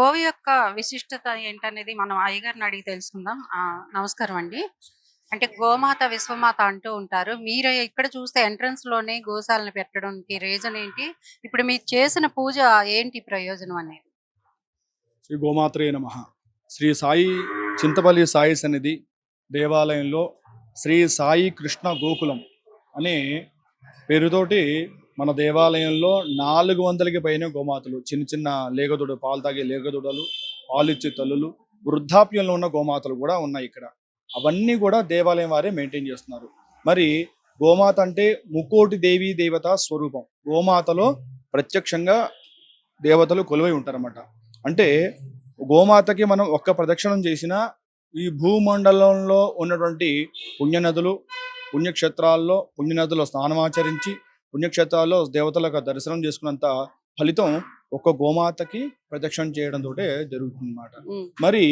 గోవు యొక్క విశిష్టత ఏంటనేది మనం అయ్యగారిని అడిగి తెలుసుకుందాం. నమస్కారం అండి. అంటే గోమాత, విశ్వమాత అంటూ ఉంటారు. మీరు ఇక్కడ చూస్తే ఎంట్రన్స్‌లోనే గోశాలను పెట్టడానికి రీజన్ ఏంటి? ఇప్పుడు మీరు చేసిన పూజ ఏంటి ప్రయోజనం అనేది? శ్రీ గోమాత్రే నమః. శ్రీ సాయి చింతపల్లి సాయి సన్నిధి దేవాలయంలో శ్రీ సాయి కృష్ణ గోకులం అనే పేరుతోటి మన దేవాలయంలో 400కి పైన గోమాతలు, చిన్న చిన్న లేగదూడ, పాలు తాగే లేగదూడలు, పాలిచ్చే తల్లులు, వృద్ధాప్యంలో ఉన్న గోమాతలు కూడా ఉన్నాయి ఇక్కడ. అవన్నీ కూడా దేవాలయం వారే మెయింటైన్ చేస్తున్నారు. మరి గోమాత అంటే ముక్కోటి దేవీ దేవత స్వరూపం. గోమాతలో ప్రత్యక్షంగా దేవతలు కొలువై ఉంటారన్నమాట. అంటే గోమాతకి మనం ఒక్క ప్రదక్షిణం చేసినా ఈ భూమండలంలో ఉన్నటువంటి పుణ్యనదులు, పుణ్యక్షేత్రాల్లో పుణ్యనదుల్లో స్నానమాచరించి పుణ్యక్షేత్రాల్లో దేవతలకు దర్శనం చేసుకున్నంత ఫలితం ఒక్క గోమాతకి ప్రదక్షిణం చేయడం తోటే జరుగుతుందన్నమాట. మరి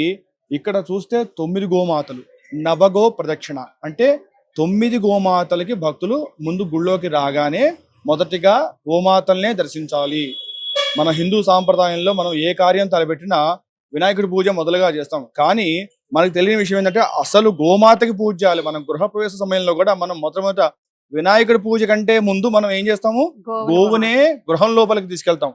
ఇక్కడ చూస్తే 9 గోమాతలు, నవగో ప్రదక్షిణ అంటే 9 గోమాతలకి భక్తులు ముందు గుళ్ళోకి రాగానే మొదటిగా గోమాతల్నే దర్శించాలి. మన హిందూ సాంప్రదాయంలో మనం ఏ కార్యం తలపెట్టినా వినాయకుడి పూజ మొదలుగా చేస్తాం. కానీ మనకు తెలియని విషయం ఏంటంటే అసలు గోమాతకి పూజ చేయాలి. మనం గృహప్రవేశ సమయంలో కూడా మనం మొట్టమొదట వినాయకుడి పూజ కంటే ముందు మనం ఏం చేస్తాము? గోవునే గృహం లోపలికి తీసుకెళ్తాం.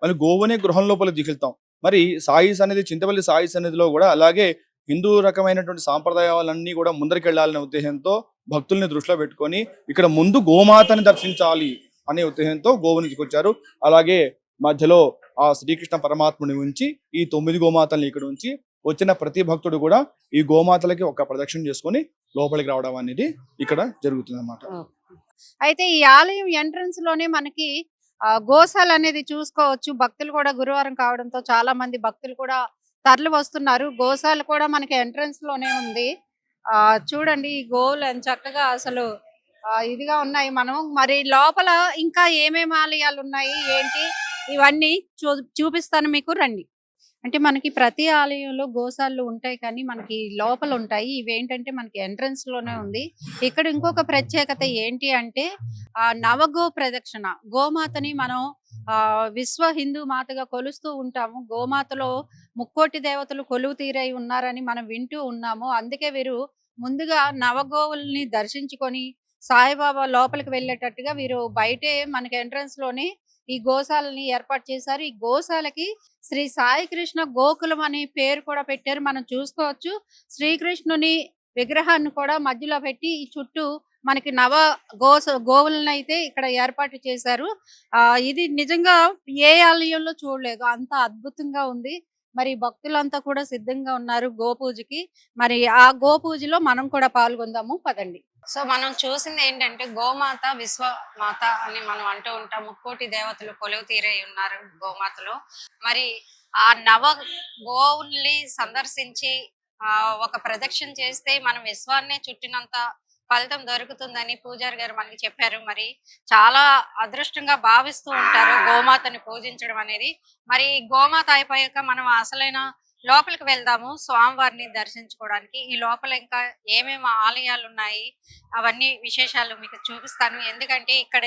మరి గోవునే గృహం లోపలికి తీసుకెళ్తాం. మరి సాయి సన్నిధి, చింతపల్లి సాయి సన్నిధిలో కూడా అలాగే హిందూ రకమైనటువంటి సాంప్రదాయాలన్నీ కూడా ముందరికెళ్లాలనే ఉద్దేశంతో భక్తుల్ని దృష్టిలో పెట్టుకొని ఇక్కడ ముందు గోమాతని దర్శించాలి అనే ఉద్దేశంతో గోవుని తీసుకొచ్చారు. అలాగే మధ్యలో ఆ శ్రీకృష్ణ పరమాత్ముని ఉంచి ఈ 9 గోమాతల్ని ఇక్కడ ఉంచి వచ్చిన ప్రతి భక్తుడు కూడా ఈ గోమాతలకి ఒక ప్రదక్షిణ చేసుకొని లోపలికి రావడం అనేది ఇక్కడ జరుగుతుంది అన్నమాట. అయితే ఈ ఆలయం ఎంట్రన్స్ లోనే మనకి గోశాల అనేది చూసుకోవచ్చు. భక్తులు కూడా గురువారం కావడంతో చాలా మంది భక్తులు కూడా తరలి వస్తున్నారు. గోశాల కూడా మనకి ఎంట్రన్స్ లోనే ఉంది. చూడండి ఈ గోవులు ఎంత చక్కగా అసలు ఇదిగా ఉన్నాయి. మనం మరి లోపల ఇంకా ఏమేమి ఆలయాలు ఉన్నాయి ఏంటి ఇవన్నీ చూపిస్తాను మీకు, రండి. అంటే మనకి ప్రతి ఆలయంలో గోశాలలు ఉంటాయి కానీ మనకి లోపల ఉంటాయి. ఇవేంటంటే మనకి ఎంట్రన్స్ లోనే ఉంది. ఇక్కడ ఇంకొక ప్రత్యేకత ఏంటి అంటే నవగో ప్రదక్షిణ. గోమాతని మనం విశ్వ హిందూ మాతగా కొలుస్తూ ఉంటాము. గోమాతలో ముక్కోటి దేవతలు కొలువు తీరై ఉన్నారని మనం వింటూ ఉన్నాము. అందుకే వీరు ముందుగా నవగోవుల్ని దర్శించుకొని సాయిబాబా లోపలికి వెళ్ళేటట్టుగా వీరు బయటే మనకి ఎంట్రన్స్ లోనే ఈ గోశాలని ఏర్పాటు చేశారు. ఈ గోశాలకి శ్రీ సాయి కృష్ణ గోకులం అనే పేరు కూడా పెట్టారు. మనం చూసుకోవచ్చు. శ్రీకృష్ణుని విగ్రహాన్ని కూడా మధ్యలో పెట్టి ఈ చుట్టూ మనకి గోవులను అయితే ఇక్కడ ఏర్పాటు చేశారు. ఇది నిజంగా ఏ ఆలయంలో చూడలేదు, అంత అద్భుతంగా ఉంది. మరి భక్తులంతా కూడా సిద్ధంగా ఉన్నారు గోపూజకి. మరి ఆ గోపూజలో మనం కూడా పాల్గొందాము, పదండి. సో మనం చూసింది ఏంటంటే గోమాత, విశ్వమాత అని మనం అంటూ ఉంటాం. ముక్కోటి దేవతలు కొలువు తీరై ఉన్నారు గోమాతలో. మరి ఆ నవ గోవుల్ని సందర్శించి ఒక ప్రదక్షిణ చేస్తే మనం విశ్వాన్నే చుట్టినంత ఫలితం దొరుకుతుందని పూజారి గారు మనకి చెప్పారు. మరి చాలా అదృష్టంగా భావిస్తూ ఉంటారు గోమాతని పూజించడం అనేది. మరి గోమాత అయిపోయాక మనం అసలైన లోపలికి వెళ్దాము స్వామివారిని దర్శించుకోవడానికి. ఈ లోపల ఇంకా ఏమేమి ఆలయాలు ఉన్నాయి అవన్నీ విశేషాలు మీకు చూపిస్తాను. ఎందుకంటే ఇక్కడ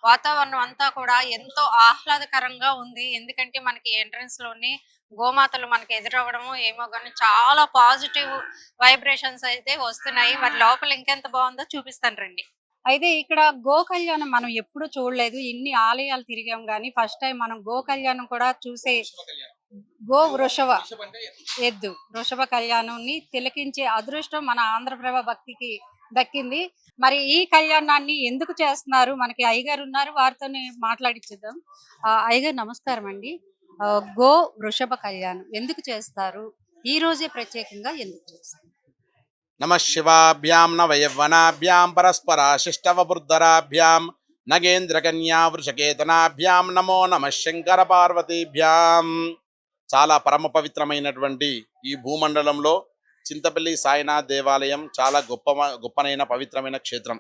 వాతావరణం అంతా కూడా ఎంతో ఆహ్లాదకరంగా ఉంది. ఎందుకంటే మనకి ఎంట్రన్స్ లోనే గోమాతలు మనకి ఎదురవ్వడము ఏమో కానీ చాలా పాజిటివ్ వైబ్రేషన్స్ అయితే వస్తున్నాయి. మరి లోపల ఇంకెంత బాగుందో చూపిస్తాను, రండి. అయితే ఇక్కడ గో కళ్యాణం మనం ఎప్పుడు చూడలేదు. ఇన్ని ఆలయాలు తిరిగాం కానీ ఫస్ట్ టైం మనం గో కళ్యాణం కూడా చూసే వృషభ కళ్యాణాన్ని తిలకించే అదృష్టం మన ఆంధ్రప్రభ భక్తికి దక్కింది. మరి ఈ కళ్యాణాన్ని ఎందుకు చేస్తున్నారు, మనకి అయ్యగారు ఉన్నారు, వారితోనే మాట్లాడించుద్దాం. అయ్యగారు నమస్కారం అండి. గో వృషభ కళ్యాణం ఎందుకు చేస్తారు, ఈ రోజే ప్రత్యేకంగా ఎందుకు చేస్తారు? నమ శివాభ్యాం నవయవ్వనాభ్యాం పరస్పరాశిష్టవబుద్ధరాభ్యాం నగేంద్ర కన్యా వృషకేతనాభ్యాం నమో నమ శంకర పార్వతీభ్యాం. చాలా పరమ పవిత్రమైనటువంటి ఈ భూమండలంలో చింతపల్లి సాయినాథ్ దేవాలయం చాలా గొప్పనైన పవిత్రమైన క్షేత్రం.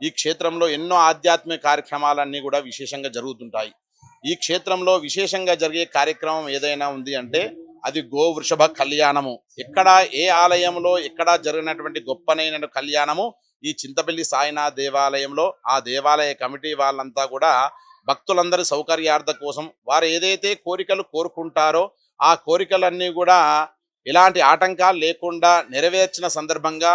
ఈ క్షేత్రంలో ఎన్నో ఆధ్యాత్మిక కార్యక్రమాలన్నీ కూడా విశేషంగా జరుగుతుంటాయి. ఈ క్షేత్రంలో విశేషంగా జరిగే కార్యక్రమం ఏదైనా ఉంది అంటే అది గో వృషభ కళ్యాణము. ఎక్కడ ఏ ఆలయంలో ఎక్కడ జరిగినటువంటి గొప్పనైన కళ్యాణము ఈ చింతపల్లి సాయినాథ్ దేవాలయంలో ఆ దేవాలయ కమిటీ వాళ్ళంతా కూడా భక్తులందరి సౌకర్యార్థం కోసం వారు ఏదైతే కోరికలు కోరుకుంటారో ఆ కోరికలన్నీ కూడా ఎలాంటి ఆటంకాలు లేకుండా నెరవేర్చిన సందర్భంగా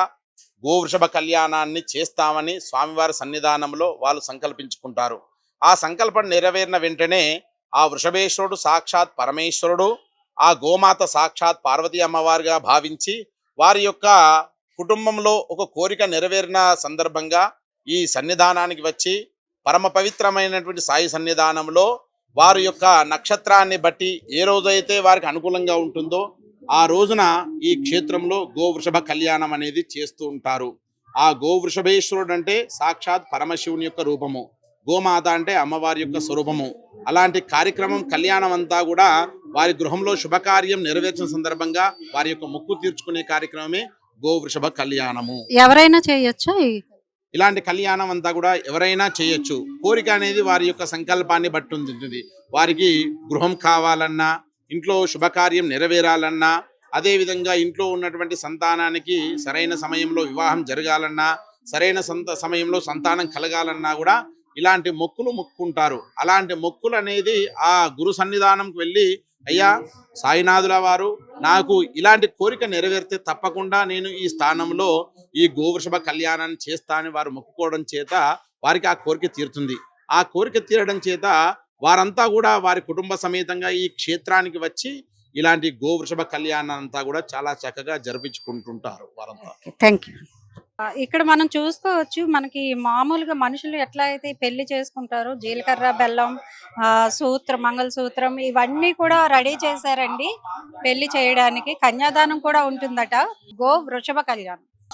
గోవృషభ కళ్యాణాన్ని చేస్తామని స్వామివారి సన్నిధానంలో వాళ్ళు సంకల్పించుకుంటారు. ఆ సంకల్పం నెరవేరిన వెంటనే ఆ వృషభేశ్వరుడు సాక్షాత్ పరమేశ్వరుడు, ఆ గోమాత సాక్షాత్ పార్వతీ అమ్మవారిగా భావించి వారి యొక్క కుటుంబంలో ఒక కోరిక నెరవేరిన సందర్భంగా ఈ సన్నిధానానికి వచ్చి పరమ పవిత్రమైనటువంటి సాయి సన్నిధానంలో వారి యొక్క నక్షత్రాన్ని బట్టి ఏ రోజైతే వారికి అనుకూలంగా ఉంటుందో ఆ రోజున ఈ క్షేత్రంలో గోవృషభ కళ్యాణం అనేది చేస్తూ ఉంటారు. ఆ గోవృషభేశ్వరుడు అంటే సాక్షాత్ పరమశివుని యొక్క రూపము, గోమాత అంటే అమ్మవారి యొక్క స్వరూపము. అలాంటి కార్యక్రమం కళ్యాణం అంతా కూడా వారి గృహంలో శుభకార్యం నెరవేర్చిన సందర్భంగా వారి యొక్క మొక్కు తీర్చుకునే కార్యక్రమమే గోవృషభ కళ్యాణము. ఎవరైనా చేయొచ్చా ఇలాంటి కళ్యాణం అంతా కూడా ఎవరైనా చేయొచ్చు. కోరిక అనేది వారి యొక్క సంకల్పాన్ని బట్టి ఉంటుంది. వారికి గృహం కావాలన్నా, ఇంట్లో శుభకార్యం నెరవేరాలన్నా, అదేవిధంగా ఇంట్లో ఉన్నటువంటి సంతానానికి సరైన సమయంలో వివాహం జరగాలన్నా, సరైన సమయంలో సంతానం కలగాలన్నా కూడా ఇలాంటి మొక్కులు మొక్కుంటారు. అలాంటి మొక్కులు అనేది ఆ గురు సన్నిధానంకి వెళ్ళి, అయ్యా సాయినాథుల వారు నాకు ఇలాంటి కోరిక నెరవేరితే తప్పకుండా నేను ఈ స్థానంలో ఈ గోవృషభ కళ్యాణాన్ని చేస్తానని వారు మొక్కుకోవడం చేత వారికి ఆ కోరిక తీరుతుంది. ఆ కోరిక తీరడం చేత వారంతా కూడా వారి కుటుంబ సమేతంగా ఈ క్షేత్రానికి వచ్చి ఇలాంటి గోవృషభ కళ్యాణం అంతా కూడా చాలా చక్కగా జరిపించుకుంటుంటారు వారంతా. Thank you. ఇక్కడ మనం చూసుకోవచ్చు, మనకి మామూలుగా మనుషులు ఎట్లా అయితే పెళ్లి చేసుకుంటారో జీలకర్ర బెల్లం సూత్రం మంగళసూత్రం ఇవన్నీ కూడా రెడీ చేశారండి పెళ్లి చేయడానికి. కన్యాదానం కూడా ఉంటుందట. గో వృషభ కళ్యాణం.